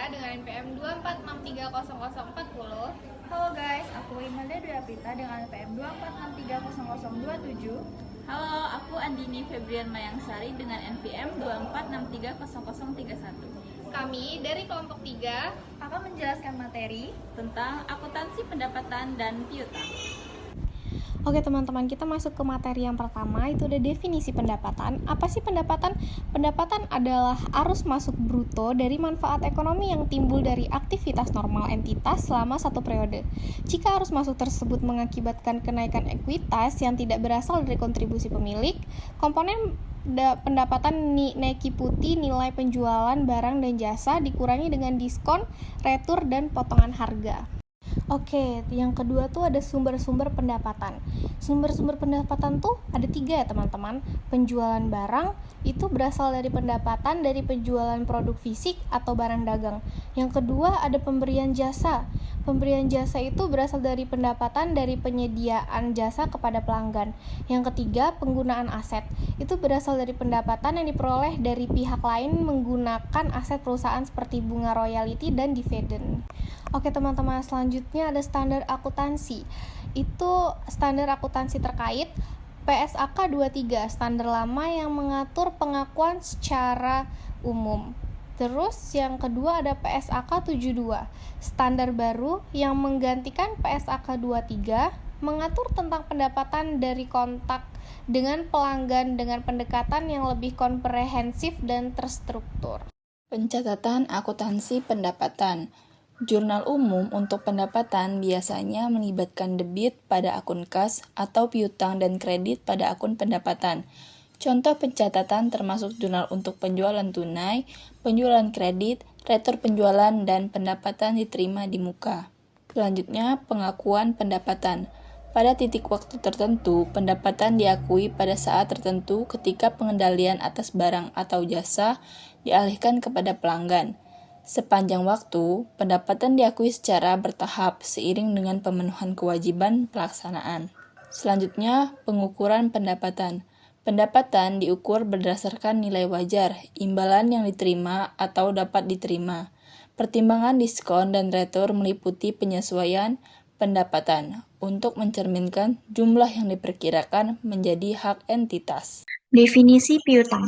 dengan NPM 2463040. Halo guys, aku Imelda Dwi Apita dengan NPM 246300027. Halo, aku Andini Febrian Mayangsari dengan NPM 246300031 Kami dari kelompok 3 akan menjelaskan materi tentang akuntansi pendapatan dan piutang. Oke teman-teman, kita masuk ke materi yang pertama, itu ada definisi pendapatan. Apa sih pendapatan? Pendapatan adalah arus masuk bruto dari manfaat ekonomi yang timbul dari aktivitas normal entitas selama satu periode. Jika arus masuk tersebut mengakibatkan kenaikan ekuitas yang tidak berasal dari kontribusi pemilik, komponen pendapatan nilai penjualan barang dan jasa dikurangi dengan diskon, retur, dan potongan harga. Oke, yang kedua tuh ada sumber-sumber pendapatan. Sumber-sumber pendapatan tuh ada 3 ya teman-teman. Penjualan barang itu berasal dari pendapatan dari penjualan produk fisik atau barang dagang. Yang kedua ada pemberian jasa. Pemberian jasa itu berasal dari pendapatan dari penyediaan jasa kepada pelanggan. Yang ketiga penggunaan aset. Itu berasal dari pendapatan yang diperoleh dari pihak lain menggunakan aset perusahaan seperti bunga royalti dan dividen. Oke teman-teman, selanjutnya ada standar akuntansi. Itu standar akuntansi terkait PSAK 23, standar lama yang mengatur pengakuan secara umum. Terus yang kedua ada PSAK 72, standar baru yang menggantikan PSAK 23, mengatur tentang pendapatan dari kontak dengan pelanggan dengan pendekatan yang lebih komprehensif dan terstruktur. Pencatatan akuntansi pendapatan. Jurnal umum untuk pendapatan biasanya melibatkan debit pada akun kas atau piutang dan kredit pada akun pendapatan. Contoh pencatatan termasuk jurnal untuk penjualan tunai, penjualan kredit, retur penjualan, dan pendapatan diterima di muka. Selanjutnya, pengakuan pendapatan. Pada titik waktu tertentu, pendapatan diakui pada saat tertentu ketika pengendalian atas barang atau jasa dialihkan kepada pelanggan. Sepanjang waktu, pendapatan diakui secara bertahap seiring dengan pemenuhan kewajiban pelaksanaan. Selanjutnya, pengukuran pendapatan. Pendapatan diukur berdasarkan nilai wajar, imbalan yang diterima atau dapat diterima. Pertimbangan diskon dan retur meliputi penyesuaian pendapatan untuk mencerminkan jumlah yang diperkirakan menjadi hak entitas. Definisi piutang.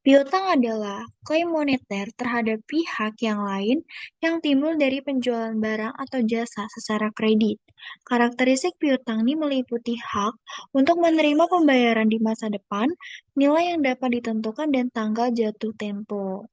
Piutang adalah klaim moneter terhadap pihak yang lain yang timbul dari penjualan barang atau jasa secara kredit. Karakteristik piutang ini meliputi hak untuk menerima pembayaran di masa depan, nilai yang dapat ditentukan, dan tanggal jatuh tempo.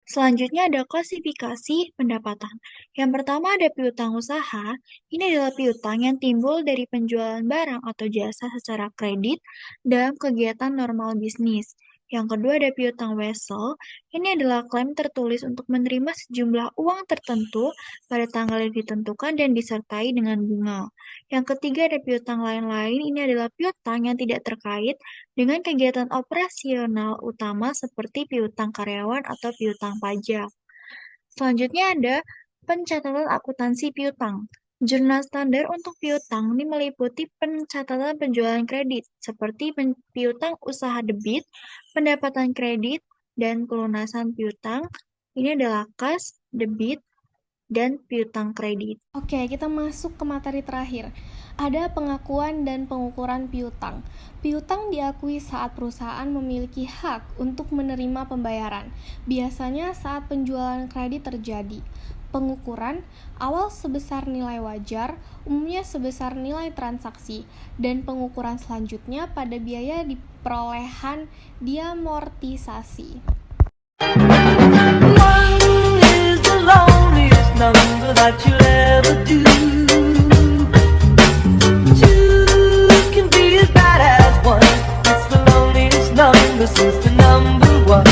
Selanjutnya ada klasifikasi pendapatan. Yang pertama ada piutang usaha. Ini adalah piutang yang timbul dari penjualan barang atau jasa secara kredit dalam kegiatan normal bisnis. Yang kedua ada piutang wesel. Ini adalah klaim tertulis untuk menerima sejumlah uang tertentu pada tanggal yang ditentukan dan disertai dengan bunga. Yang ketiga ada piutang lain-lain. Ini adalah piutang yang tidak terkait dengan kegiatan operasional utama seperti piutang karyawan atau piutang pajak. Selanjutnya ada pencatatan akuntansi piutang. Jurnal standar untuk piutang ini meliputi pencatatan penjualan kredit, seperti piutang usaha debit, pendapatan kredit, dan pelunasan piutang. Ini adalah kas, debit, dan piutang kredit. Oke, kita masuk ke materi terakhir. Ada pengakuan dan pengukuran piutang. Piutang diakui saat perusahaan memiliki hak untuk menerima pembayaran, biasanya saat penjualan kredit terjadi. Pengukuran awal sebesar nilai wajar, umumnya sebesar nilai transaksi, dan pengukuran selanjutnya pada biaya diperolehan diamortisasi. Number that you'll ever do. Two can be as bad as one. It's the loneliest number since the number one.